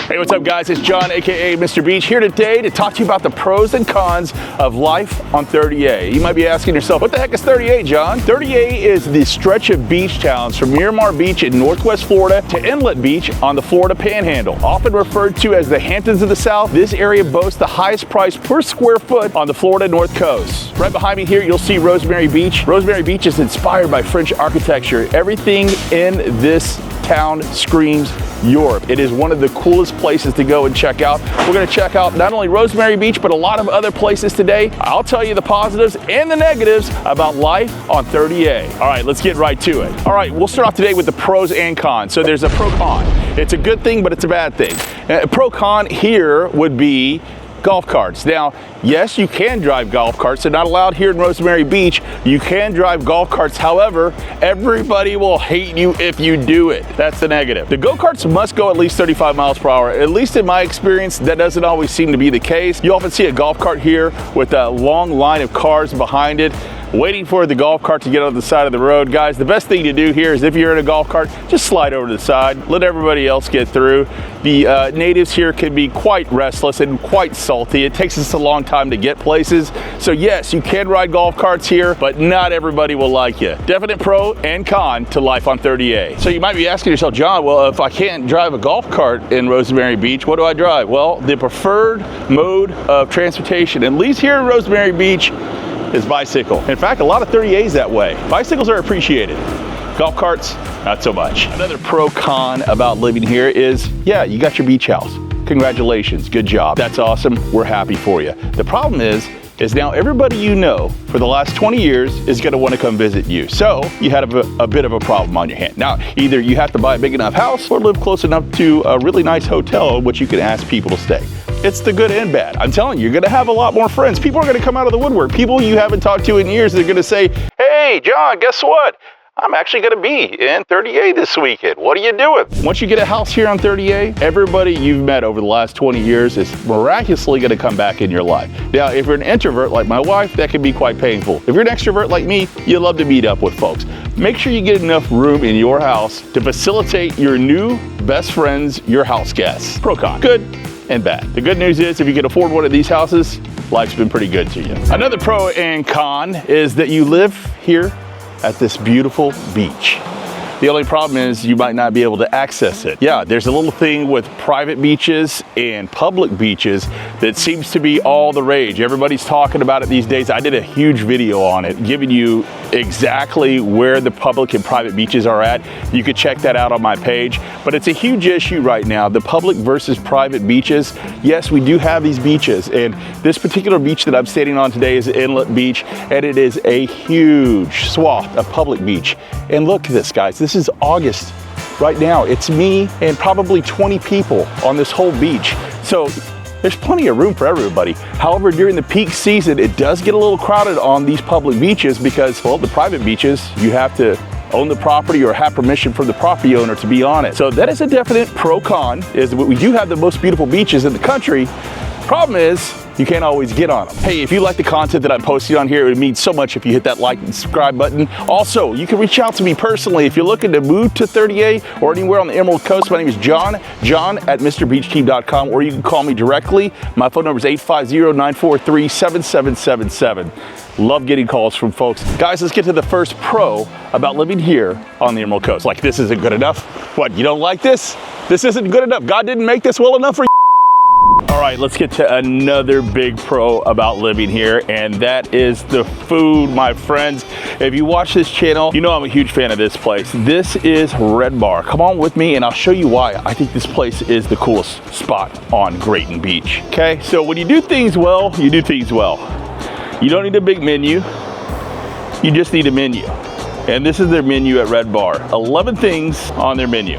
Hey, what's up guys? It's John, aka Mr. Beach, here today to talk to you about the pros and cons of life on 30A. You might be asking yourself, what the heck is 30A, John? 30A is the stretch of beach towns from Miramar Beach in Northwest Florida to Inlet Beach on the Florida Panhandle. Often referred to as the Hamptons of the South, this area boasts the highest price per square foot on the Florida North Coast. Right behind me here, you'll see Rosemary Beach. Rosemary Beach is inspired by French architecture. Everything in this town screams Europe. It is one of the coolest places to go and check out. We're going to check out not only Rosemary Beach, but a lot of other places today. I'll tell you the positives and the negatives about life on 30A. All right, let's get right to it. All right, we'll start off today with the pros and cons. So there's a pro-con. It's a good thing, but it's a bad thing. A pro-con here would be golf carts. Now, yes, you can drive golf carts. They're not allowed here in Rosemary Beach. You can drive golf carts. However, everybody will hate you if you do it. That's the negative. The go-karts must go at least 35 miles per hour. At least in my experience, that doesn't always seem to be the case. You often see a golf cart here with a long line of cars behind it, waiting for the golf cart to get on the side of the road. Guys, the best thing to do here is if you're in a golf cart, just slide over to the side, let everybody else get through. The natives here can be quite restless and quite salty. It takes us a long time to get places. So yes, you can ride golf carts here, but not everybody will like you. Definite pro and con to life on 30A. So you might be asking yourself, John, well, if I can't drive a golf cart in Rosemary Beach, what do I drive? Well, the preferred mode of transportation, at least here in Rosemary Beach, is bicycle. In fact, a lot of 30As that way. Bicycles are appreciated. Golf carts, not so much. Another pro-con about living here is, yeah, you got your beach house. Congratulations, good job. That's awesome, we're happy for you. The problem is now everybody you know for the last 20 years is gonna wanna come visit you. So you had a bit of a problem on your hand. Now, either you have to buy a big enough house or live close enough to a really nice hotel in which you can ask people to stay. It's the good and bad. I'm telling you, you're gonna have a lot more friends. People are gonna come out of the woodwork. People you haven't talked to in years, they're gonna say, hey, John, guess what? I'm actually gonna be in 30A this weekend. What are you doing? Once you get a house here on 30A, everybody you've met over the last 20 years is miraculously gonna come back in your life. Now, if you're an introvert like my wife, that can be quite painful. If you're an extrovert like me, you love to meet up with folks. Make sure you get enough room in your house to facilitate your new best friends, your house guests. Pro-con, good and bad. The good news is if you can afford one of these houses, life's been pretty good to you. Another pro and con is that you live here at this beautiful beach. The only problem is you might not be able to access it. Yeah, there's a little thing with private beaches and public beaches that seems to be all the rage. Everybody's talking about it these days. I did a huge video on it, giving you exactly where the public and private beaches are at. You could check that out on my page, but it's a huge issue right now, the public versus private beaches. Yes, we do have these beaches, and this particular beach that I'm standing on today is Inlet Beach, and it is a huge swath of public beach. And look at this, guys. This is August right now. It's me and probably 20 people on this whole beach. So there's plenty of room for everybody. However, during the peak season, it does get a little crowded on these public beaches because, well, the private beaches, you have to own the property or have permission from the property owner to be on it. So that is a definite pro-con, is that we do have the most beautiful beaches in the country. Problem is, you can't always get on them. Hey, if you like the content that I'm posting on here, it would mean so much if you hit that like and subscribe button. Also, you can reach out to me personally if you're looking to move to 30A or anywhere on the Emerald Coast. My name is John at MrBeachTeam.com, or you can call me directly. My phone number is 850-943-7777. Love getting calls from folks. Guys, let's get to the first pro about living here on the Emerald Coast. Like, this isn't good enough? What, you don't like this? This isn't good enough? God didn't make this well enough for you? All right, let's get to another big pro about living here, and that is the food, my friends. If you watch this channel, you know I'm a huge fan of this place. This is Red Bar. Come on with me and I'll show you why I think this place is the coolest spot on Grayton Beach. Okay, so when you do things well, you do things well. You don't need a big menu, you just need a menu. And this is their menu at Red Bar. 11 things on their menu.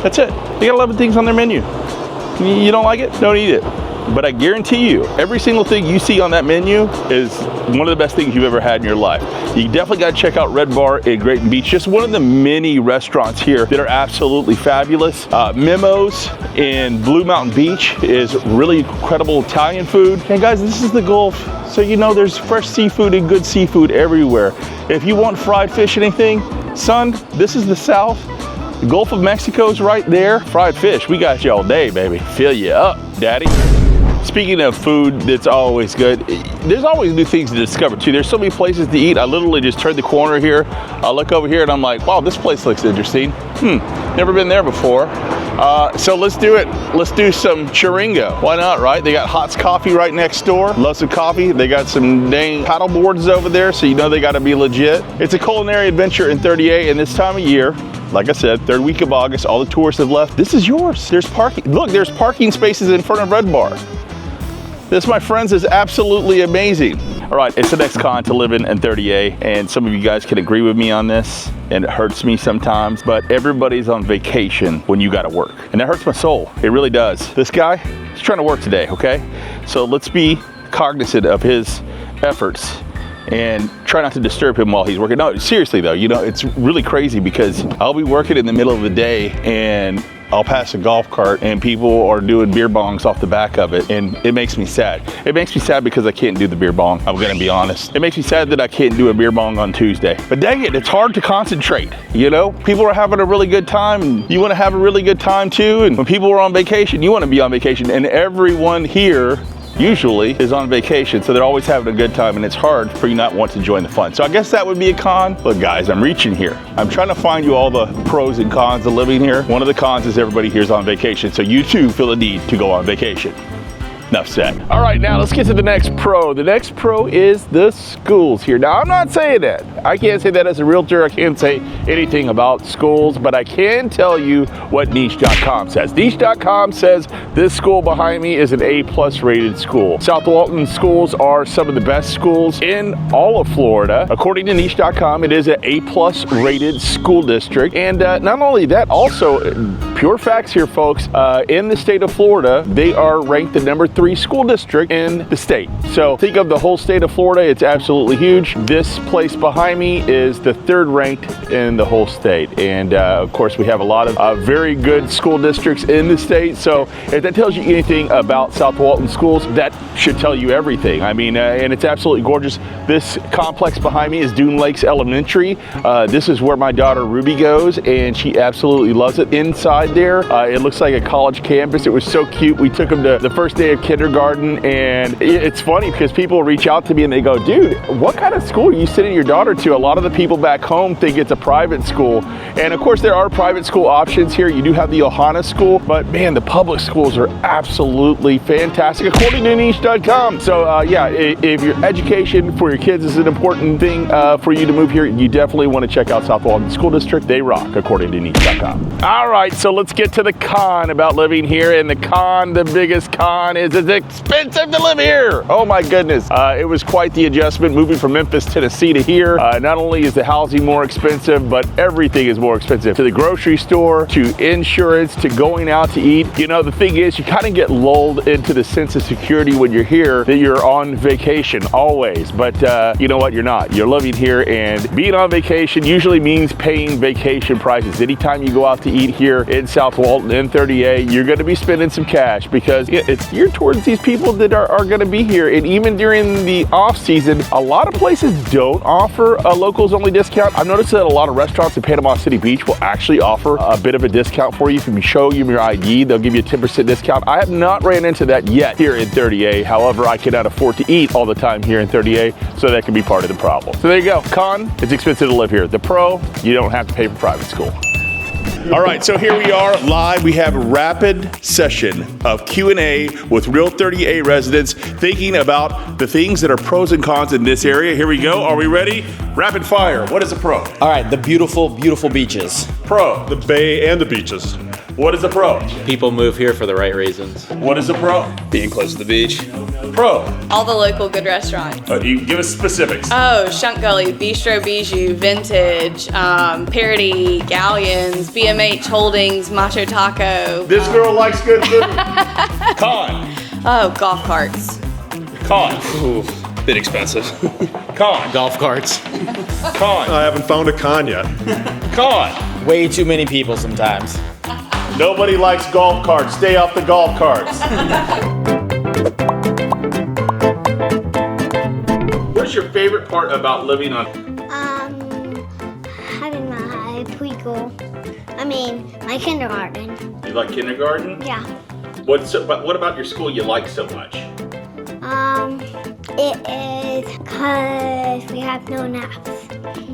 That's it, they got 11 things on their menu. You don't like it? Don't eat it. But I guarantee you, every single thing you see on that menu is one of the best things you've ever had in your life. You definitely got to check out Red Bar in Grayton Beach. Just one of the many restaurants here that are absolutely fabulous. Mimo's in Blue Mountain Beach is really incredible Italian food. And guys, this is the Gulf, so you know there's fresh seafood and good seafood everywhere. If you want fried fish or anything, son, this is the South. The Gulf of Mexico's right there. Fried fish, we got you all day, baby. Fill you up, daddy. Speaking of food that's always good, there's always new things to discover too. There's so many places to eat. I literally just turned the corner here. I look over here and I'm like, wow, this place looks interesting. Never been there before. So let's do it. Let's do some Chiringo. Why not, right? They got Hot's Coffee right next door. Love some coffee. They got some dang paddle boards over there, so you know they got to be legit. It's a culinary adventure in 38, and this time of year, like I said, third week of August, all the tourists have left. This is yours. There's parking. Look, there's parking spaces in front of Red Bar. This, my friends, is absolutely amazing. All right, it's the next con to live in 30A, and some of you guys can agree with me on this, and it hurts me sometimes, but everybody's on vacation when you gotta work, and that hurts my soul. It really does. This guy, he's trying to work today, okay? So let's be cognizant of his efforts and try not to disturb him while he's working. No, seriously though, you know, it's really crazy because I'll be working in the middle of the day and I'll pass a golf cart and people are doing beer bongs off the back of it, and it makes me sad. It makes me sad because I can't do the beer bong, I'm gonna be honest. It makes me sad that I can't do a beer bong on Tuesday. But dang it, it's hard to concentrate, you know? People are having a really good time, and you wanna have a really good time too, and when people are on vacation, you wanna be on vacation, and everyone here usually is on vacation, so they're always having a good time, and it's hard for you not want to join the fun. So I guess that would be a con. Look guys, I'm reaching here. I'm trying to find you all the pros and cons of living here. One of the cons is everybody here's on vacation, so you too feel the need to go on vacation. Enough said. All right, now let's get to the next pro. The next pro is the schools here. Now, I'm not saying that. I can't say that as a realtor. I can't say anything about schools, but I can tell you what niche.com says. Niche.com says this school behind me is an A+ rated school. South Walton schools are some of the best schools in all of Florida. According to niche.com, it is an A+ rated school district. And not only that, also, pure facts here, folks, in the state of Florida, they are ranked the #3 school district in the state. So think of the whole state of Florida, it's absolutely huge. This place behind me is the 3rd ranked in the whole state. And of course we have a lot of very good school districts in the state. So if that tells you anything about South Walton schools, that should tell you everything. I mean, and it's absolutely gorgeous. This complex behind me is Dune Lakes Elementary. This is where my daughter Ruby goes, and she absolutely loves it. Inside there, it looks like a college campus. It was so cute. We took them to the first day of kindergarten, and it's funny because people reach out to me and they go, dude, what kind of school are you sending your daughter to? A lot of the people back home think it's a private school, and of course there are private school options here. You do have the Ohana school, but man, the public schools are absolutely fantastic according to niche.com. So yeah, if your education for your kids is an important thing for you to move here, you definitely want to check out South Walton School District. They rock according to niche.com. All right, so let's get to the con about living here, and the biggest con is it's expensive to live here. Oh my goodness. It was quite the adjustment moving from Memphis, Tennessee to here. Not only is the housing more expensive, but everything is more expensive. To the grocery store, to insurance, to going out to eat. You know, the thing is, you kind of get lulled into the sense of security when you're here that you're on vacation always. But you know what? You're not. You're living here, and being on vacation usually means paying vacation prices. Anytime you go out to eat here in South Walton, in 30A, you're going to be spending some cash because it's geared towards these people that are going to be here. And even during the off season, a lot of places don't offer a locals only discount. I've noticed that a lot of restaurants in Panama City Beach will actually offer a bit of a discount for you. If you show them your ID, they'll give you a 10% discount. I have not ran into that yet here in 30A. However, I cannot afford to eat all the time here in 30A, so that can be part of the problem. So there you go. Con, it's expensive to live here. The pro, you don't have to pay for private school. All right, so here we are live. We have a rapid session of Q&A with real 30A residents thinking about the things that are pros and cons in this area. Here we go. Are we ready? Rapid fire. What is a pro? All right, the beautiful, beautiful beaches. Pro. The bay and the beaches. What is a pro? People move here for the right reasons. What is a pro? Being close to the beach. Pro. All the local good restaurants. You give us specifics. Oh, Shunk Gully, Bistro Bijou, Vintage, Parody, Galleons, BMH Holdings, Macho Taco. This girl likes good food. Con. Oh, golf carts. Con. Ooh, bit expensive. Con. Golf carts. Con. I haven't found a con yet. Con. Way too many people sometimes. Nobody likes golf carts. Stay off the golf carts. What's your favorite part about living on? Having my high twinkle. mean, my kindergarten. You like kindergarten? Yeah. What about your school you like so much? It is because we have no naps.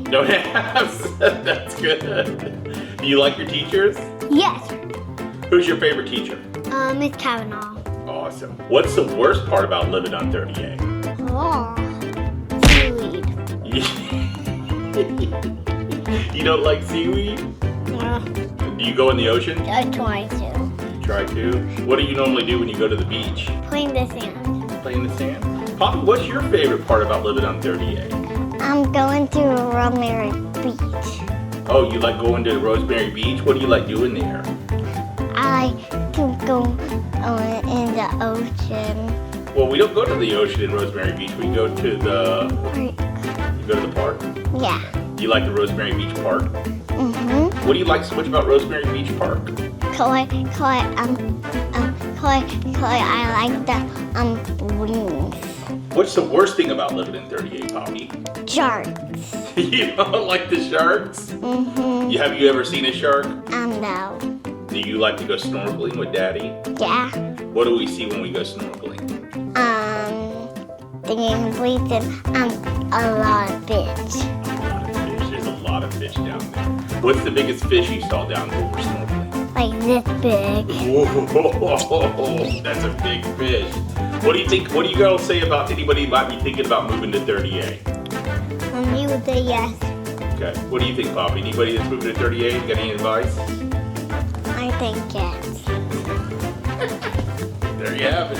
No naps. That's good. Do you like your teachers? Yes. Who's your favorite teacher? Miss Kavanaugh. Awesome. What's the worst part about living on 38? Oh, seaweed. You don't like seaweed? Yeah. Do you go in the ocean? I try to. You try to. What do you normally do when you go to the beach? Play in the sand. Play in the sand? Poppy, what's your favorite part about living on 38? I'm going to Rosemary Beach. Oh, you like going to Rosemary Beach? What do you like doing there? I like to go in the ocean. Well, we don't go to the ocean in Rosemary Beach. We go to the... Park. You go to the park? Yeah. Do you like the Rosemary Beach Park? Mm-hmm. What do you like so much about Rosemary Beach Park? I like the wings. What's the worst thing about living in 38, Poppy? Sharks. You don't like the sharks? Mm-hmm. Have you ever seen a shark? No. Do you like to go snorkeling with Daddy? Yeah. What do we see when we go snorkeling? The game bleeds a lot of fish. A lot of fish. There's a lot of fish down there. What's the biggest fish you saw down there when we're snorkeling? Like this big. Whoa, that's a big fish. What do you think? What do you girls say about anybody who might be thinking about moving to 38? You would say yes. Okay. What do you think, Poppy? Anybody that's moving to 38? Got any advice? I think yes. There you have it.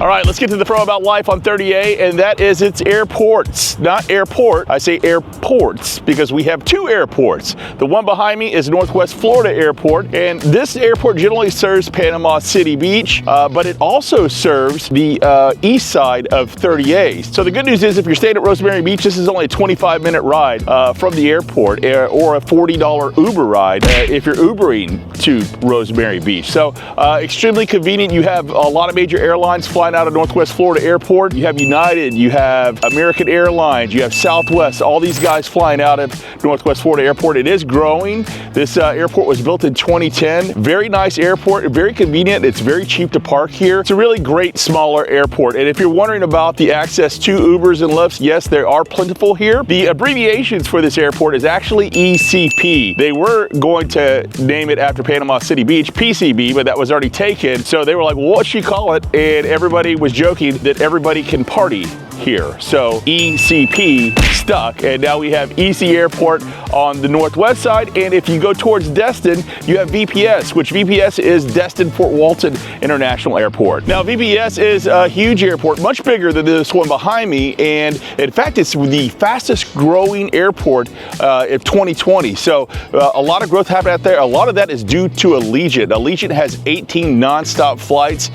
All right, let's get to the pro about life on 38, and that is its airports. Not airport, I say airports, because we have two airports. The one behind me is Northwest Florida Airport, and this airport generally serves Panama City Beach, but it also serves the east side of 38. So the good news is if you're staying at Rosemary Beach, this is only a 25-minute ride from the airport, or a $40 Uber ride if you're Ubering to Rosemary Beach. So extremely convenient. You have a lot of major airlines flying out of Northwest Florida Airport. You have United, you have American Airlines, you have Southwest, all these guys flying out of Northwest Florida Airport. It is growing. This airport was built in 2010. Very nice airport, very convenient. It's very cheap to park here. It's a really great smaller airport. And if you're wondering about the access to Ubers and Lyfts, yes, there are plentiful here. The abbreviations for this airport is actually ECP. They were going to name it after Panama City Beach, PCB, but that was already taken. So they were like, well, what should you call it? And everybody was joking that everybody can party here. So ECP stuck, and now we have EC Airport on the northwest side. And if you go towards Destin, you have VPS, which VPS is Destin Fort Walton International Airport. Now VPS is a huge airport, much bigger than this one behind me, and in fact it's the fastest growing airport in 2020. So a lot of growth happened out there. A lot of that is due to Allegiant. Allegiant has 18 non-stop flights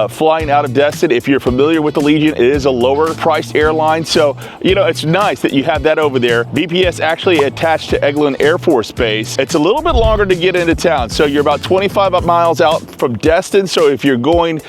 flying out of Destin. If you're familiar with Allegiant, it is a lower priced airline, so you know it's nice that you have that over there. VPS actually attached to Eglin Air Force Base. It's a little bit longer to get into town, so you're about 25 miles out from Destin. So if you're going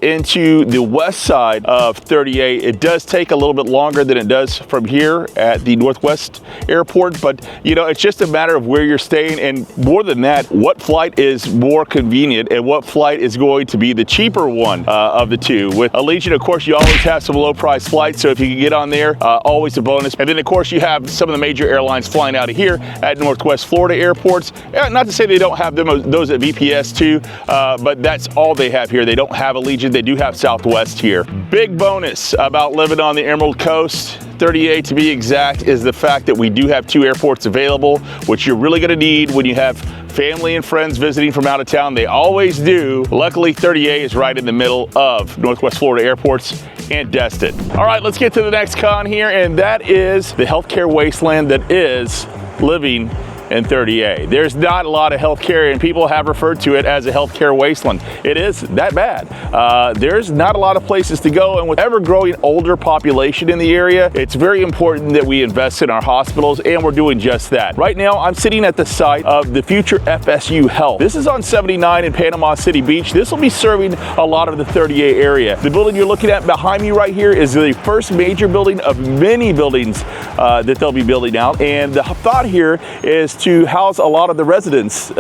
into the west side of 38, it does take a little bit longer than it does from here at the Northwest Airport, but you know it's just a matter of where you're staying, and more than that, what flight is more convenient and what flight is going to be the cheaper one of the two. With Allegiant, of course, you always have some low price flights, so if you can get on there, always a bonus. And then of course you have some of the major airlines flying out of here at Northwest Florida airports. Not to say they don't have those at VPS too, but that's all they have here. They don't have Allegiant, they do have Southwest here. Big bonus about living on the Emerald Coast, 38 to be exact, is the fact that we do have two airports available, which you're really gonna need when you have family and friends visiting from out of town. They always do. Luckily, 38 is right in the middle of Northwest Florida airports and Destin. All right, let's get to the next con here, and that is the healthcare wasteland that is living in 30A. There's not a lot of healthcare, and people have referred to it as a healthcare wasteland. It is that bad. There's not a lot of places to go, and with ever-growing older population in the area, it's very important that we invest in our hospitals, and we're doing just that. Right now, I'm sitting at the site of the future FSU Health. This is on 79 in Panama City Beach. This will be serving a lot of the 30A area. The building you're looking at behind me right here is the first major building of many buildings that they'll be building out, and the thought here is to house a lot of the residents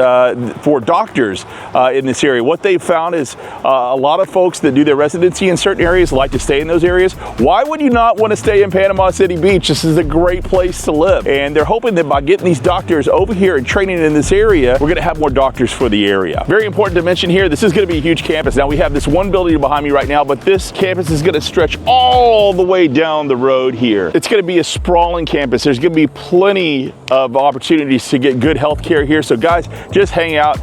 for doctors in this area. What they've found is a lot of folks that do their residency in certain areas like to stay in those areas. Why would you not want to stay in Panama City Beach? This is a great place to live, and they're hoping that by getting these doctors over here and training in this area, we're going to have more doctors for the area. Very important to mention here, this is going to be a huge campus. Now we have this one building behind me right now, but this campus is going to stretch all the way down the road here. It's going to be a sprawling campus. There's going to be plenty of opportunities to get good health care here. So guys, just hang out.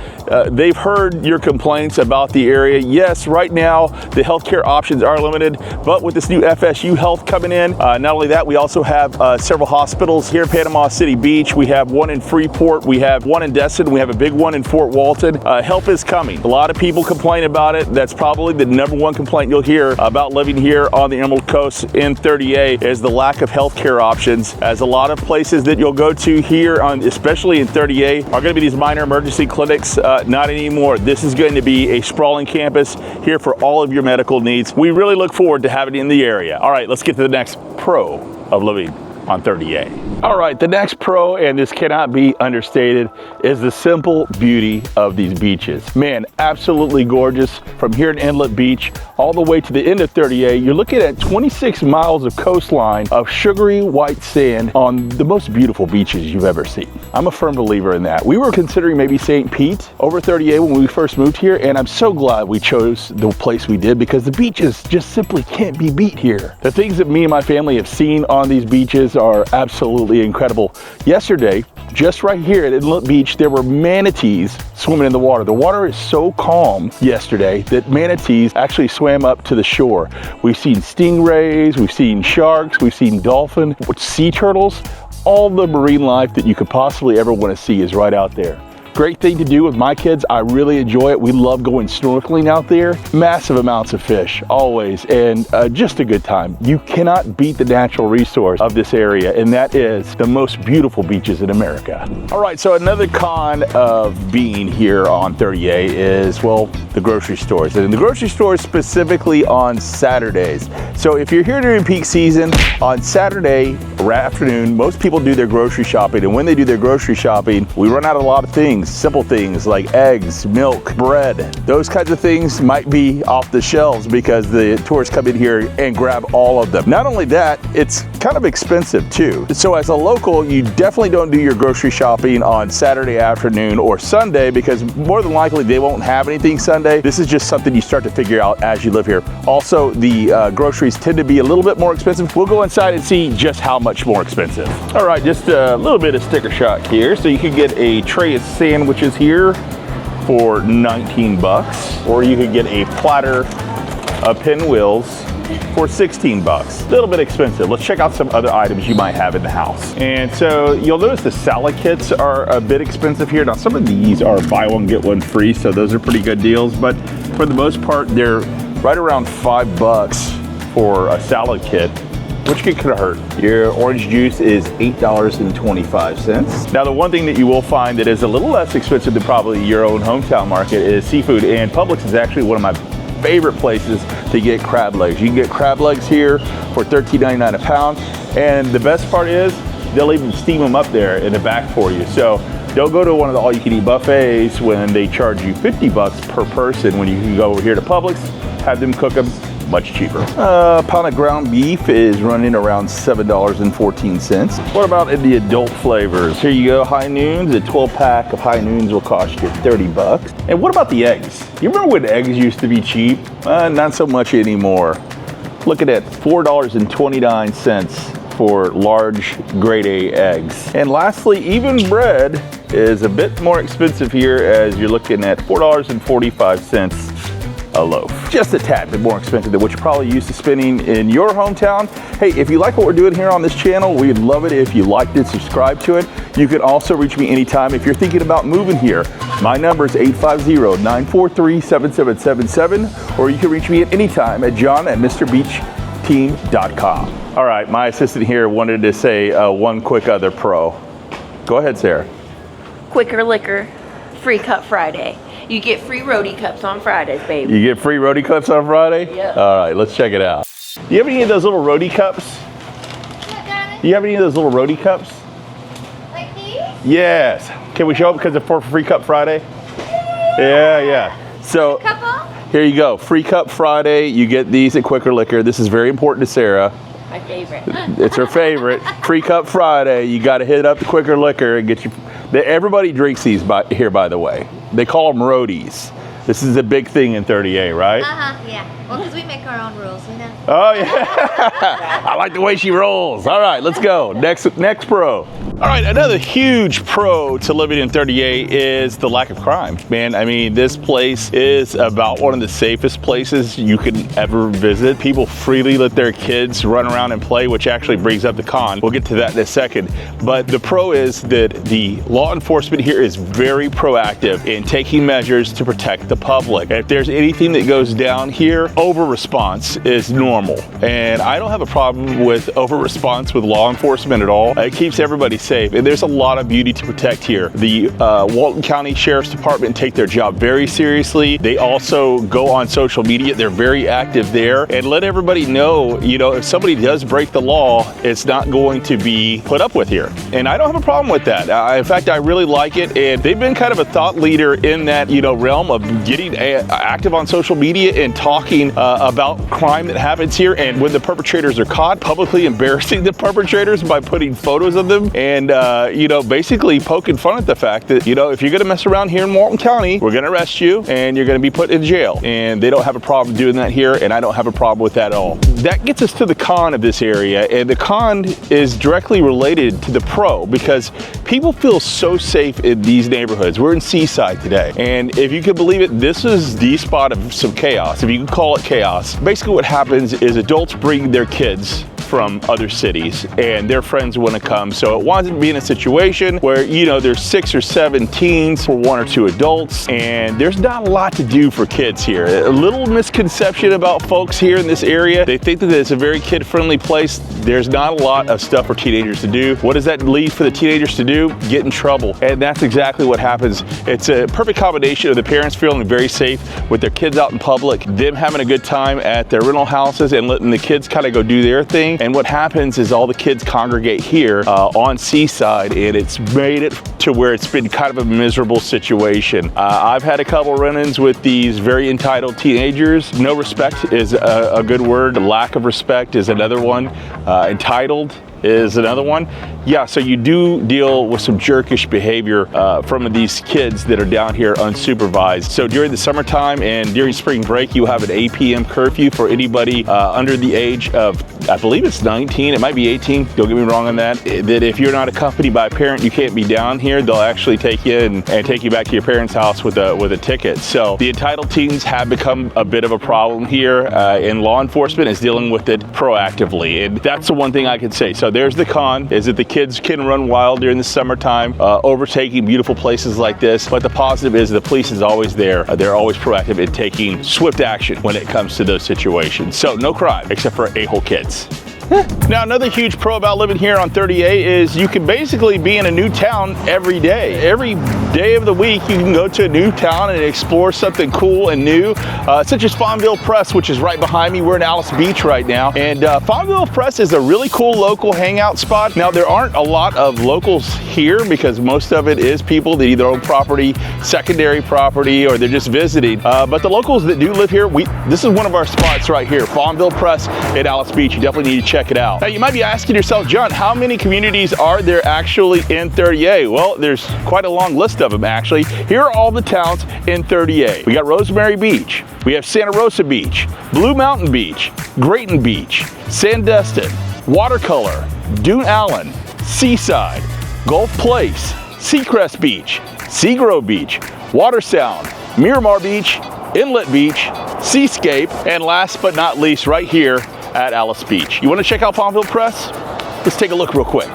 They've heard your complaints about the area. Yes, right now the healthcare options are limited, but with this new FSU Health coming in, not only that, we also have several hospitals here in Panama City Beach. We have one in Freeport, we have one in Destin, we have a big one in Fort Walton. Help is coming. A lot of people complain about it. That's probably the #1 complaint you'll hear about living here on the Emerald Coast in 30A is the lack of healthcare options, as a lot of places that you'll go to here, especially in 30A, are going to be these minor emergency clinics. Not anymore. This is going to be a sprawling campus here for all of your medical needs. We really look forward to having it in the area. All right, let's get to the next pro of living on 30A. All right, the next pro, and this cannot be understated, is the simple beauty of these beaches. Man, absolutely gorgeous. From here at Inlet Beach all the way to the end of 30A, you're looking at 26 miles of coastline of sugary white sand on the most beautiful beaches you've ever seen. I'm a firm believer in that. We were considering maybe St. Pete over 30A when we first moved here, and I'm so glad we chose the place we did because the beaches just simply can't be beat here. The things that me and my family have seen on these beaches are absolutely incredible. Yesterday, just right here at Inlet Beach, there were manatees swimming in the water. The water is so calm yesterday that manatees actually swam up to the shore. We've seen stingrays, we've seen sharks, we've seen dolphin, sea turtles. All the marine life that you could possibly ever want to see is right out there. Great thing to do with my kids. I really enjoy it. We love going snorkeling out there. Massive amounts of fish, always, and just a good time. You cannot beat the natural resource of this area, and that is the most beautiful beaches in America. All right, so another con of being here on 30A is, well, the grocery stores. And the grocery stores specifically on Saturdays. So if you're here during peak season, on Saturday afternoon, most people do their grocery shopping, and when they do their grocery shopping, we run out of a lot of things. Simple things like eggs, milk, bread. Those kinds of things might be off the shelves because the tourists come in here and grab all of them. Not only that, it's kind of expensive too. So as a local, you definitely don't do your grocery shopping on Saturday afternoon or Sunday because more than likely they won't have anything Sunday. This is just something you start to figure out as you live here. Also, the groceries tend to be a little bit more expensive. We'll go inside and see just how much more expensive. All right, just a little bit of sticker shock here. So you can get a tray of sandwiches here for 19 bucks, or you could get a platter of pinwheels for 16 bucks. A little bit expensive. Let's check out some other items you might have in the house. And so you'll notice the salad kits are a bit expensive here. Now some of these are buy one get one free, so those are pretty good deals, but for the most part they're right around 5 bucks for a salad kit, which could hurt. Your orange juice is $8.25. Now the one thing that you will find that is a little less expensive than probably your own hometown market is seafood, and Publix is actually one of my favorite places to get crab legs. You can get crab legs here for $13.99 a pound, and the best part is they'll even steam them up there in the back for you. So don't go to one of the all-you-can-eat buffets when they charge you 50 bucks per person when you can go over here to Publix, have them cook them much cheaper. A pound of ground beef is running around $7.14. What about in the adult flavors? Here you go, High Noons. A 12-pack of High Noons will cost you 30 bucks. And what about the eggs? You remember when eggs used to be cheap? Not so much anymore. Looking at $4.29 for large grade A eggs. And lastly, even bread is a bit more expensive here as you're looking at $4.45 a loaf. Just a tad bit more expensive than what you're probably used to spending in your hometown. Hey, if you like what we're doing here on this channel, we'd love it if you liked it, subscribe to it. You can also reach me anytime if you're thinking about moving here. My number is 850-943-7777, or you can reach me at any time at john@mrbeachteam.com. All right, my assistant here wanted to say one quick other pro. Go ahead, Sarah. Quicker Liquor, Free Cup Friday. You get free roadie cups on Fridays, baby. You get free roadie cups on Friday? Yeah. All right, let's check it out. Do you have any of those little roadie cups? Do you have any of those little roadie cups? Like these? Yes. Can we show up because of for Free Cup Friday? Yeah. So here you go. Free Cup Friday. You get these at Quicker Liquor. This is very important to Sarah. My favorite. It's her favorite. Free Cup Friday. You got to hit up the Quicker Liquor and get you. Everybody drinks these here, by the way. They call them roadies. This is a big thing in 30A, right? Yeah. Well, because we make our own rules, you know. Oh yeah. I like the way she rolls. All right, let's go. Next pro. All right, another huge pro to living in 30A is the lack of crime. Man, I mean, this place is about one of the safest places you can ever visit. People freely let their kids run around and play, which actually brings up the con. We'll get to that in a second. But the pro is that the law enforcement here is very proactive in taking measures to protect the public. If there's anything that goes down here, over response is normal. And I don't have a problem with over response with law enforcement at all. It keeps everybody safe. And there's a lot of beauty to protect here. The Walton County Sheriff's Department take their job very seriously. They also go on social media. They're very active there and let everybody know, you know, if somebody does break the law, it's not going to be put up with here. And I don't have a problem with that. In fact, I really like it. And they've been kind of a thought leader in that, you know, realm of getting active on social media and talking about crime that happens here. And when the perpetrators are caught, publicly embarrassing the perpetrators by putting photos of them and, you know, basically poking fun at the fact that, you know, if you're going to mess around here in Walton County, we're going to arrest you and you're going to be put in jail. And they don't have a problem doing that here, and I don't have a problem with that at all. That gets us to the con of this area, and the con is directly related to the pro because people feel so safe in these neighborhoods. We're in Seaside today, and if you can believe it, this is the spot of some chaos, if you can call it chaos. Basically what happens is adults bring their kids from other cities and their friends want to come. So it winds up being a situation where, you know, there's 6 or 7 teens for 1 or 2 adults, and there's not a lot to do for kids here. A little misconception about folks here in this area. They think that it's a very kid-friendly place. There's not a lot of stuff for teenagers to do. What does that lead for the teenagers to do? Get in trouble. And that's exactly what happens. It's a perfect combination of the parents feeling very safe with their kids out in public, them having a good time at their rental houses and letting the kids kind of go do their thing. And what happens is all the kids congregate here on Seaside, and it's made it to where it's been kind of a miserable situation. I've had a couple run-ins with these very entitled teenagers. No respect is a good word. Lack of respect is another one. Entitled is another one. Yeah, so you do deal with some jerkish behavior from these kids that are down here unsupervised. So during the summertime and during spring break, you have an 8 p.m. curfew for anybody under the age of, I believe it's 19, it might be 18, don't get me wrong on that. That if you're not accompanied by a parent, you can't be down here. They'll actually take you and take you back to your parents' house with a ticket. So the entitled teens have become a bit of a problem here, and law enforcement is dealing with it proactively. And that's the one thing I can say. So there's the con, is that the kids can run wild during the summertime, overtaking beautiful places like this. But the positive is the police is always there. They're always proactive in taking swift action when it comes to those situations. So no crime, except for a-hole kids. Now, another huge pro about living here on 30A is you can basically be in a new town every day. Every day of the week, you can go to a new town and explore something cool and new, such as Farmville Press, which is right behind me. We're in Alice Beach right now, and Farmville Press is a really cool local hangout spot. Now, there aren't a lot of locals here because most of it is people that either own property, secondary property, or they're just visiting. But the locals that do live here, this is one of our spots right here, Farmville Press at Alice Beach. You definitely need to check it out. Now, you might be asking yourself, John, how many communities are there actually in 30A? Well, there's quite a long list of them, actually. Here are all the towns in 30A. We got Rosemary Beach. We have Santa Rosa Beach, Blue Mountain Beach, Grayton Beach, Sandestin, Watercolor, Dune Allen, Seaside, Gulf Place, Seacrest Beach, Seagrove Beach, Watersound, Miramar Beach, Inlet Beach, Seascape, and last but not least, right here at Alice Beach. You want to check out Farmville Press? Let's take a look real quick.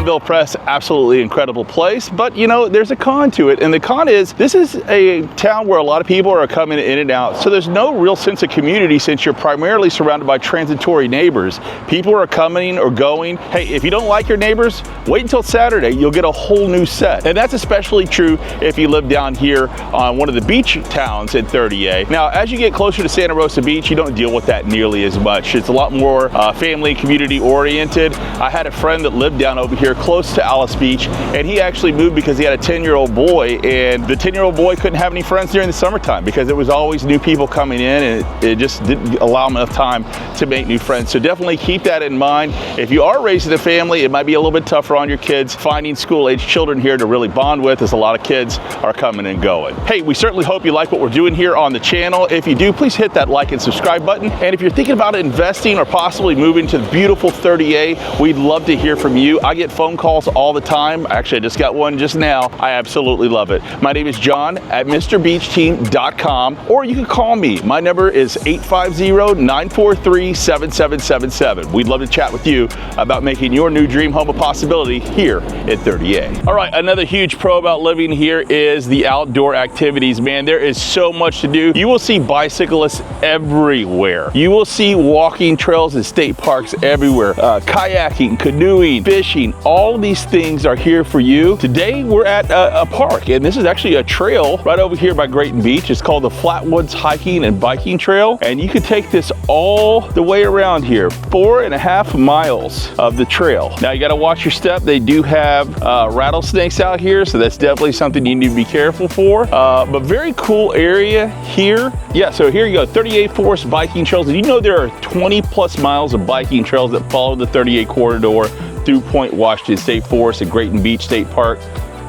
Fayetteville Press, absolutely incredible place, but you know, there's a con to it, and the con is this is a town where a lot of people are coming in and out, so there's no real sense of community since you're primarily surrounded by transitory neighbors. People are coming or going. Hey, if you don't like your neighbors, wait until Saturday, you'll get a whole new set. And that's especially true if you live down here on one of the beach towns in 30A. Now, as you get closer to Santa Rosa Beach, you don't deal with that nearly as much. It's a lot more family, community oriented. I had a friend that lived down over here close to Alice Beach, and he actually moved because he had a 10-year-old boy, and the 10-year-old boy couldn't have any friends during the summertime because there was always new people coming in, and it just didn't allow him enough time to make new friends. So definitely keep that in mind. If you are raising a family, it might be a little bit tougher on your kids finding school-age children here to really bond with, as a lot of kids are coming and going. Hey, we certainly hope you like what we're doing here on the channel. If you do, please hit that like and subscribe button. And if you're thinking about investing or possibly moving to the beautiful 30A, we'd love to hear from you. I get phone calls all the time. Actually, I just got one just now. I absolutely love it. My name is John at MrBeachTeam.com, or you can call me. My number is 850-943-7777. We'd love to chat with you about making your new dream home a possibility here at 30A. All right, another huge pro about living here is the outdoor activities, man. There is so much to do. You will see bicyclists everywhere. You will see walking trails and state parks everywhere. Kayaking, canoeing, fishing, all of these things are here for you. Today, we're at a park, and this is actually a trail right over here by Grayton Beach. It's called the Flatwoods Hiking and Biking Trail, and you can take this all the way around here, 4.5 miles of the trail. Now, you got to watch your step. They do have rattlesnakes out here, so that's definitely something you need to be careful for. But very cool area here. Yeah, so here you go, 38 Forest Biking Trails. And you know there are 20 plus miles of biking trails that follow the 38 corridor through Point Washington State Forest and Grayton Beach State Park,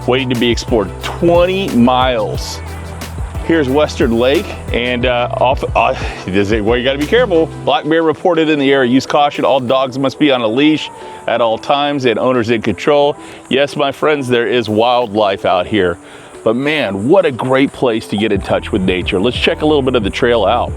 waiting to be explored. 20 miles. Here's Western Lake, and this is where you gotta be careful. Black bear reported in the area. Use caution. All dogs must be on a leash at all times and owners in control. Yes, my friends, there is wildlife out here. But man, what a great place to get in touch with nature. Let's check a little bit of the trail out.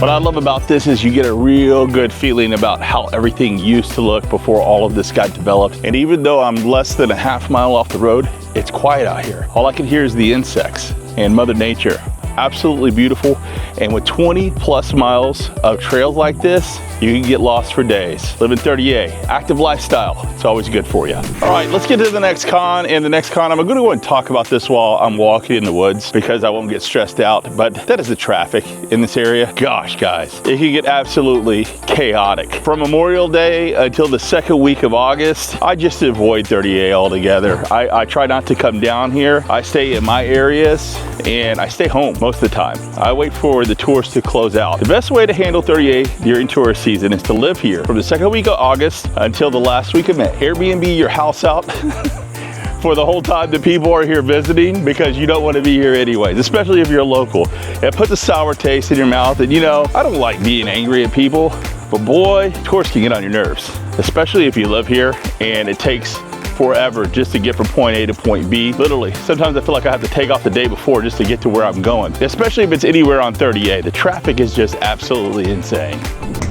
What I love about this is you get a real good feeling about how everything used to look before all of this got developed. And even though I'm less than a half mile off the road, it's quiet out here. All I can hear is the insects and Mother Nature. Absolutely beautiful. And with 20 plus miles of trails like this, you can get lost for days. Live in 30A, active lifestyle. It's always good for you. All right, let's get to the next con. And the next con, I'm gonna go and talk about this while I'm walking in the woods because I won't get stressed out, but that is the traffic in this area. Gosh, guys, it can get absolutely chaotic. From Memorial Day until the second week of August, I just avoid 30A altogether. I try not to come down here. I stay in my areas and I stay home most of the time. I wait for the tours to close out. The best way to handle 30A during tourist season is to live here from the second week of August until the last week of May. Airbnb your house out for the whole time that people are here visiting because you don't want to be here anyways, especially if you're local. It puts a sour taste in your mouth, and you know, I don't like being angry at people, but boy, tourists can get on your nerves, especially if you live here and it takes forever just to get from point A to point B. Literally, sometimes I feel like I have to take off the day before just to get to where I'm going, especially if it's anywhere on 30A. The traffic is just absolutely insane.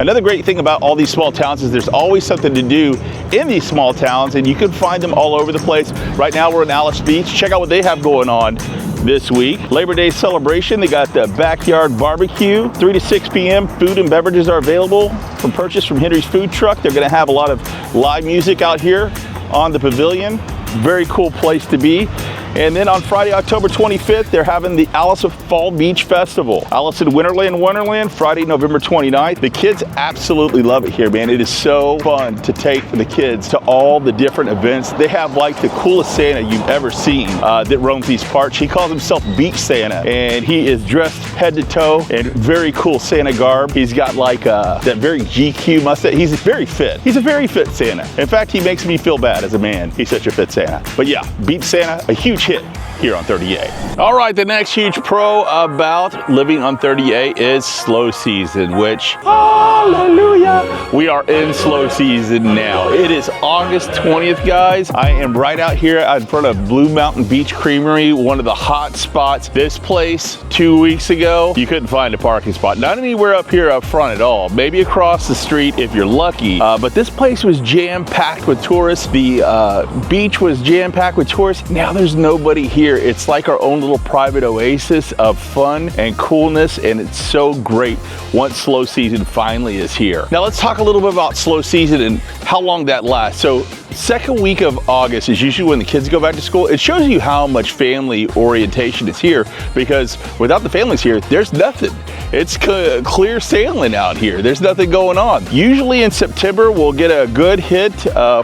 Another great thing about all these small towns is there's always something to do in these small towns, and you can find them all over the place. Right now we're in Alice Beach. Check out what they have going on this week. Labor Day celebration. They got the backyard barbecue, 3 to 6 p.m. Food and beverages are available from purchase from Henry's Food Truck. They're gonna have a lot of live music out here on the pavilion. Very cool place to be. And then on Friday, October 25th, they're having the Alice of Fall Beach Festival. Alice in Wonderland, Friday, November 29th. The kids absolutely love it here, man. It is so fun to take the kids to all the different events. They have like the coolest Santa you've ever seen that roams these parks. He calls himself Beach Santa, and he is dressed head to toe in very cool Santa garb. He's got like that very GQ mustache. He's very fit. He's a very fit Santa. In fact, he makes me feel bad as a man. He's such a fit Santa. But yeah, Beach Santa, a huge huge hit here on 30A. All right, the next huge pro about living on 30A is slow season, which, hallelujah, we are in slow season now. It is August 20th, guys. I am right out here in front of Blue Mountain Beach Creamery, one of the hot spots. This place 2 weeks ago, you couldn't find a parking spot. Not anywhere up here up front at all. Maybe across the street if you're lucky. But this place was jam-packed with tourists. The beach was jam-packed with tourists. Now there's nobody here. It's like our own little private oasis of fun and coolness, and it's so great once slow season finally is here. Now let's talk a little bit about slow season and how long that lasts. So second week of August is usually when the kids go back to school. It shows you how much family orientation is here, because without the families here, there's nothing. It's clear sailing out here. There's nothing going on. Usually in September, we'll get a good hit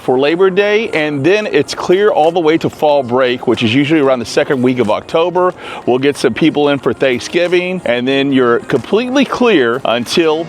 for Labor Day, and then it's clear all the way to fall break, which is usually around the second week of October. We'll get some people in for Thanksgiving, and then you're completely clear until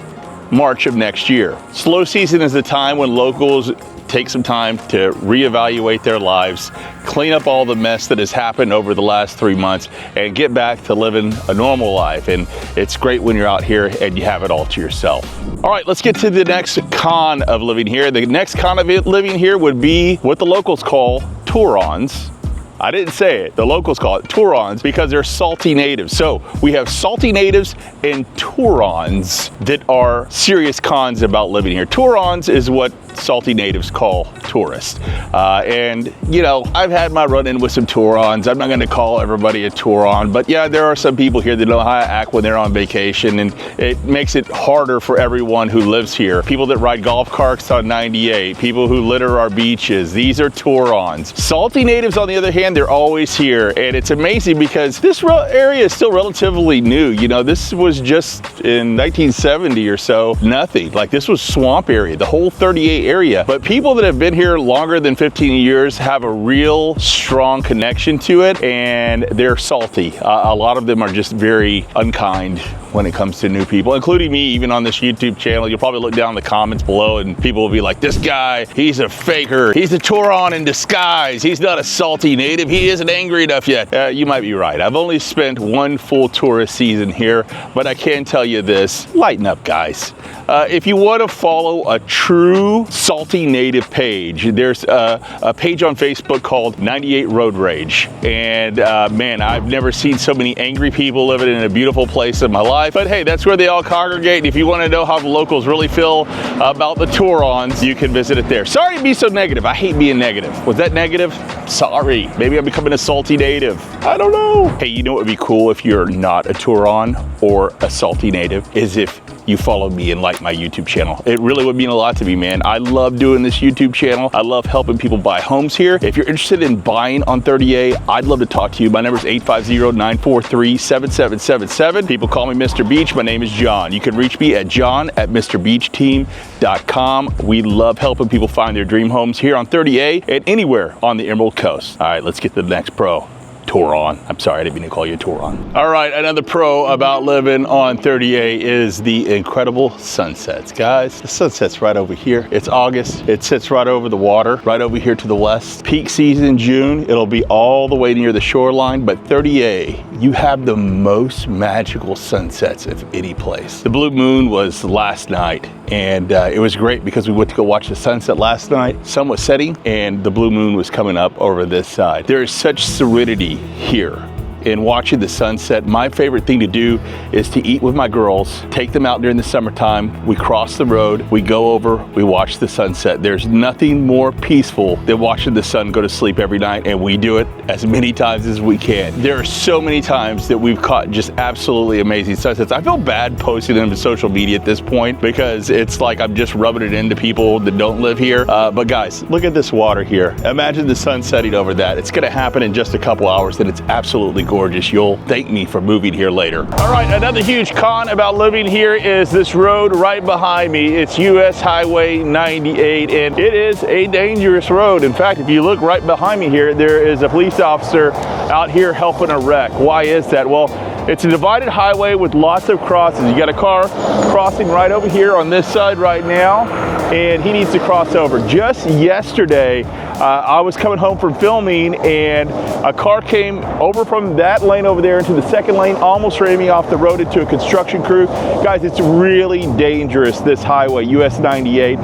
March of next year. Slow season is the time when locals take some time to reevaluate their lives, clean up all the mess that has happened over the last 3 months, and get back to living a normal life. And it's great when you're out here and you have it all to yourself. All right, let's get to the next con of living here. The next con of living here would be what the locals call tour-ons. I didn't say it. The locals call it tour-ons because they're salty natives. So we have salty natives and tour-ons that are serious cons about living here. Tour-ons is what salty natives call tourists. And you know, I've had my run-in with some tour-ons. I'm not gonna call everybody a tour-on, but yeah, there are some people here that know how to act when they're on vacation, and it makes it harder for everyone who lives here. People that ride golf carts on 98, people who litter our beaches, these are tour-ons. Salty natives, on the other hand, they're always here, and it's amazing because this area is still relatively new. You know, this was just in 1970 or so, nothing. Like, this was swamp area, the whole 38 area. But people that have been here longer than 15 years have a real strong connection to it, and they're salty. A lot of them are just very unkind when it comes to new people, including me. Even on this YouTube channel, you'll probably look down in the comments below and people will be like, this guy, he's a faker. He's a tour-on in disguise. He's not a salty native. He isn't angry enough yet. You might be right. I've only spent one full tourist season here, but I can tell you this, lighten up, guys. If you want to follow a true salty native page, there's a page on Facebook called 98 Road Rage. And man, I've never seen so many angry people living in a beautiful place in my life. But hey, that's where they all congregate. And if you want to know how the locals really feel about the tour-ons, you can visit it there. Sorry to be so negative. I hate being negative. Was that negative? Sorry. Maybe I'm becoming a salty native. I don't know. Hey, you know what would be cool if you're not a tour-on or a salty native? Is if you follow me and like my YouTube channel. It really would mean a lot to me, man. I love doing this YouTube channel. I love helping people buy homes here. If you're interested in buying on 30A, I'd love to talk to you. My number is 850-943-7777. People call me Mr. Beach. My name is John. You can reach me at john@mrbeachteam.com. We love helping people find their dream homes here on 30A and anywhere on the Emerald Coast. All right, let's get to the next pro. Tour-on. I'm sorry, I didn't mean to call you a tour-on. All right, another pro about living on 30A is the incredible sunsets. Guys, the sunset's right over here. It's August. It sits right over the water, right over here to the west. Peak season, June, it'll be all the way near the shoreline, but 30A, you have the most magical sunsets of any place. The blue moon was last night, and it was great because we went to go watch the sunset last night. Sun was setting, and the blue moon was coming up over this side. There is such serenity here in watching the sunset. My favorite thing to do is to eat with my girls, take them out during the summertime. We cross the road, we go over, we watch the sunset. There's nothing more peaceful than watching the sun go to sleep every night, and we do it as many times as we can. There are so many times that we've caught just absolutely amazing sunsets. I feel bad posting them to social media at this point because it's like I'm just rubbing it into people that don't live here. But guys, look at this water here. Imagine the sun setting over that. It's gonna happen in just a couple hours, and it's absolutely gorgeous. You'll thank me for moving here later. All right, another huge con about living here is this road right behind me. It's US Highway 98, and it is a dangerous road. In fact, if you look right behind me here, there is a police officer out here helping a wreck. Why is that? Well, it's a divided highway with lots of crosses. You got a car crossing right over here on this side right now. and he needs to cross over. Just yesterday, I was coming home from filming, and a car came over from that lane over there into the second lane, almost ran me off the road into a construction crew. Guys, it's really dangerous, this highway, US 98.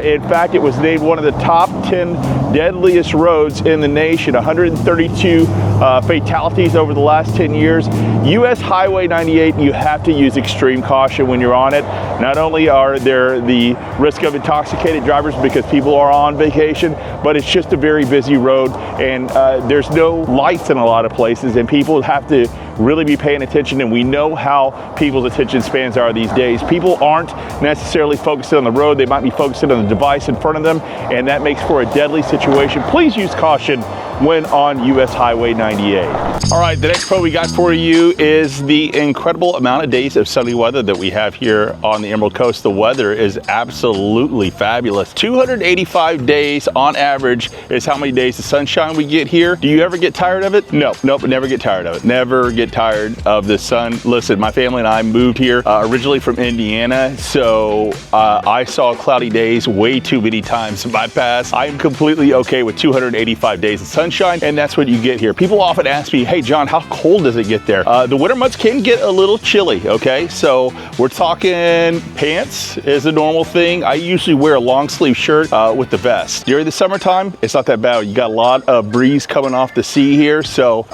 In fact, it was named one of the top 10 deadliest roads in the nation. 132 fatalities over the last 10 years. US Highway 98, you have to use extreme caution when you're on it. Not only are there the risk of intoxicated drivers because people are on vacation, but it's just a very busy road, and there's no lights in a lot of places, and people have to really be paying attention, and we know how people's attention spans are these days. People aren't necessarily focusing on the road, they might be focusing on the device in front of them, and that makes for a deadly situation. Please use caution when on US Highway 98. All right, the next pro we got for you is the incredible amount of days of sunny weather that we have here on the Emerald Coast. The weather is absolutely fabulous. 285 days on average is how many days of sunshine we get here. Do you ever get tired of it? Nope, never get tired of it. Never get tired of the sun. Listen, my family and I moved here originally from Indiana, so I saw cloudy days way too many times in my past. I am completely okay with 285 days of sunshine, and that's what you get here. People often ask me, hey John, how cold does it get there? The winter months can get a little chilly, okay? So we're talking pants is a normal thing. I usually wear a long sleeve shirt with the vest. During the summertime, it's not that bad. You got a lot of breeze coming off the sea here, so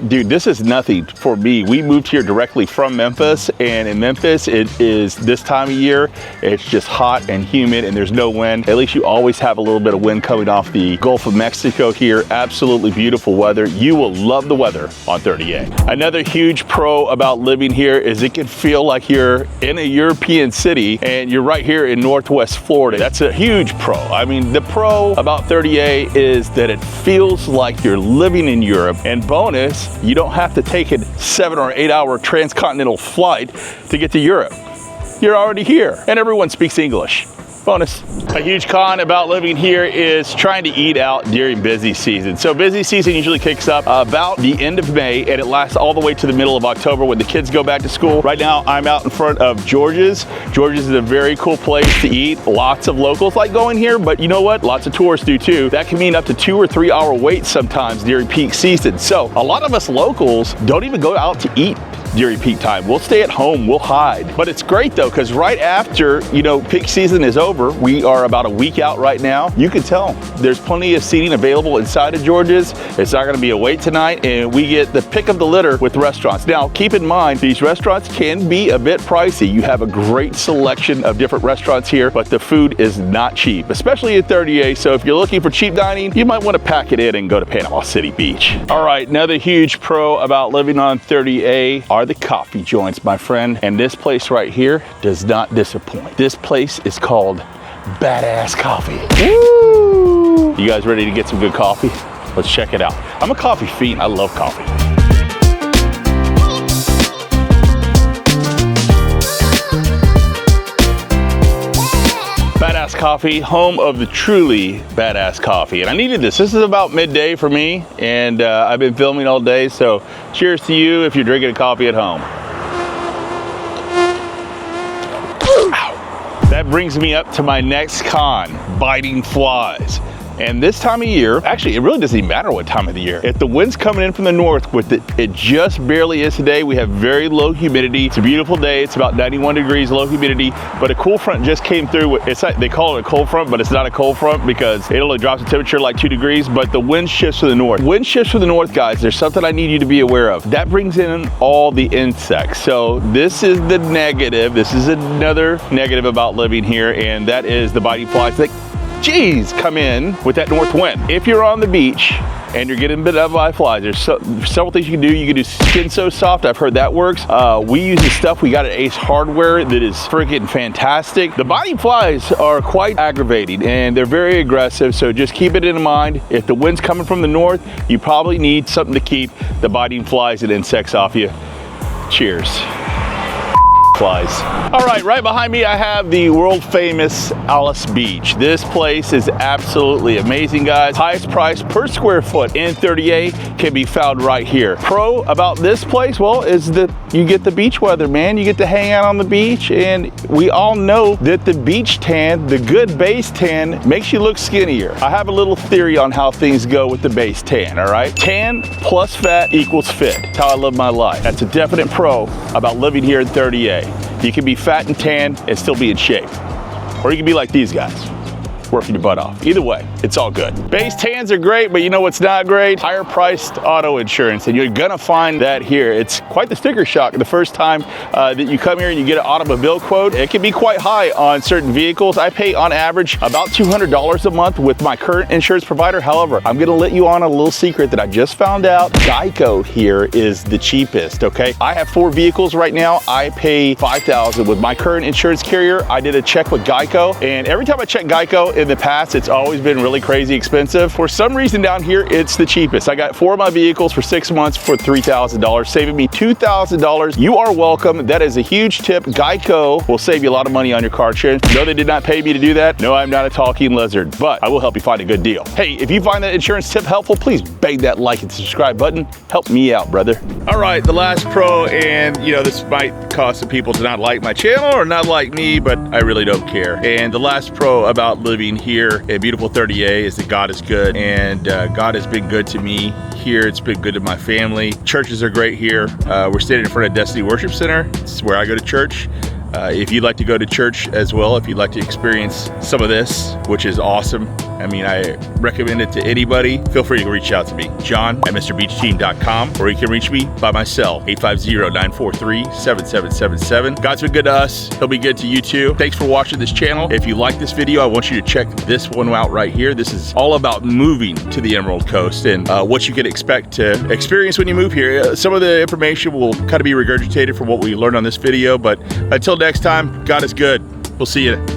dude, this is nothing for me. We moved here directly from Memphis, and in Memphis, it is this time of year, it's just hot and humid and there's no wind. At least you always have a little bit of wind coming off the Gulf of Mexico here. Absolutely beautiful weather. You will love the weather on 38. Another huge pro about living here is it can feel like you're in a European city and you're right here in Northwest Florida. That's a huge pro. I mean, the pro about 38 is that it feels like you're living in Europe, and bonus, you don't have to take a 7 or 8 hour transcontinental flight to get to Europe. You're already here, and everyone speaks English. Bonus. A huge con about living here is trying to eat out during busy season. So busy season usually kicks up about the end of May, and it lasts all the way to the middle of October when the kids go back to school. Right now, I'm out in front of George's. George's is a very cool place to eat. Lots of locals like going here, but you know what? Lots of tourists do too. That can mean up to 2 or 3 hour waits sometimes during peak season. So a lot of us locals don't even go out to eat during peak time. We'll stay at home, we'll hide. But it's great though, because right after, you know, peak season is over, we are about a week out right now. You can tell there's plenty of seating available inside of George's. It's not gonna be a wait tonight, and we get the pick of the litter with restaurants. Now, keep in mind, these restaurants can be a bit pricey. You have a great selection of different restaurants here, but the food is not cheap, especially at 38. So if you're looking for cheap dining, you might wanna pack it in and go to Panama City Beach. All right, another huge pro about living on 30A are the coffee joints, my friend. And this place right here does not disappoint. This place is called Badass Coffee. Woo! You guys ready to get some good coffee? Let's check it out. I'm a coffee fiend. I love coffee. Badass Coffee, home of the truly badass coffee. And I needed this. This is about midday for me, and I've been filming all day, so cheers to you if you're drinking a coffee at home. That brings me up to my next con, biting flies. And this time of year, actually, it really doesn't even matter what time of the year. If the wind's coming in from the north, with it just barely is today, we have very low humidity. It's a beautiful day. It's about 91 degrees, low humidity, but a cool front just came through. It's like, they call it a cold front, but it's not a cold front because it only drops the temperature like 2 degrees, but the wind shifts to the north. Wind shifts to the north, guys. There's something I need you to be aware of. That brings in all the insects. So this is the negative. This is another negative about living here, and that is the biting flies. Geez, come in with that north wind. If you're on the beach and you're getting bit by flies, there's several things you can do. You can do Skin So Soft. I've heard that works. We use the stuff we got at Ace Hardware that is freaking fantastic. The biting flies are quite aggravating and they're very aggressive, so just keep it in mind. If the wind's coming from the north, you probably need something to keep the biting flies and insects off you. Cheers. Flies. All right behind me I have the world famous Alice Beach. This place is absolutely amazing, guys. Highest price per square foot in 38 can be found right here. Pro about this place, well, is that you get the beach weather, man. You get to hang out on the beach, and we all know that the beach tan, the good base tan, makes you look skinnier. I have a little theory on how things go with the base tan, all right? Tan plus fat equals fit. That's how I live my life. That's a definite pro about living here in 30A. You can be fat and tan and still be in shape. Or you can be like these guys, working your butt off. Either way, it's all good. Base tans are great, but you know what's not great? Higher priced auto insurance, and you're gonna find that here. It's quite the sticker shock the first time that you come here and you get an automobile quote. It can be quite high on certain vehicles. I pay on average about $200 a month with my current insurance provider. However, I'm gonna let you on a little secret that I just found out. Geico here is the cheapest, okay? I have 4 vehicles right now. I pay $5,000 with my current insurance carrier. I did a check with Geico, and every time I check Geico, in the past, it's always been really crazy expensive. For some reason down here, it's the cheapest. I got 4 of my vehicles for 6 months for $3,000, saving me $2,000. You are welcome. That is a huge tip. Geico will save you a lot of money on your car insurance. No, they did not pay me to do that. No, I'm not a talking lizard, but I will help you find a good deal. Hey, if you find that insurance tip helpful, please bang that like and subscribe button. Help me out, brother. All right, the last pro, and you know, this might cause some people to not like my channel or not like me, but I really don't care. And the last pro about living here in beautiful 30A is that God is good, and God has been good to me here. It's been good to my family. Churches are great here. We're standing in front of Destiny Worship Center. It's where I go to church. If you'd like to go to church as well, if you'd like to experience some of this, which is awesome, I mean, I recommend it to anybody. Feel free to reach out to me, john@mrbeachteam.com, or you can reach me by my cell, 850-943-7777. God's been good to us. He'll be good to you too. Thanks for watching this channel. If you like this video, I want you to check this one out right here. This is all about moving to the Emerald Coast and what you can expect to experience when you move here. Some of the information will kind of be regurgitated from what we learned on this video, but until next time, God is good. We'll see you.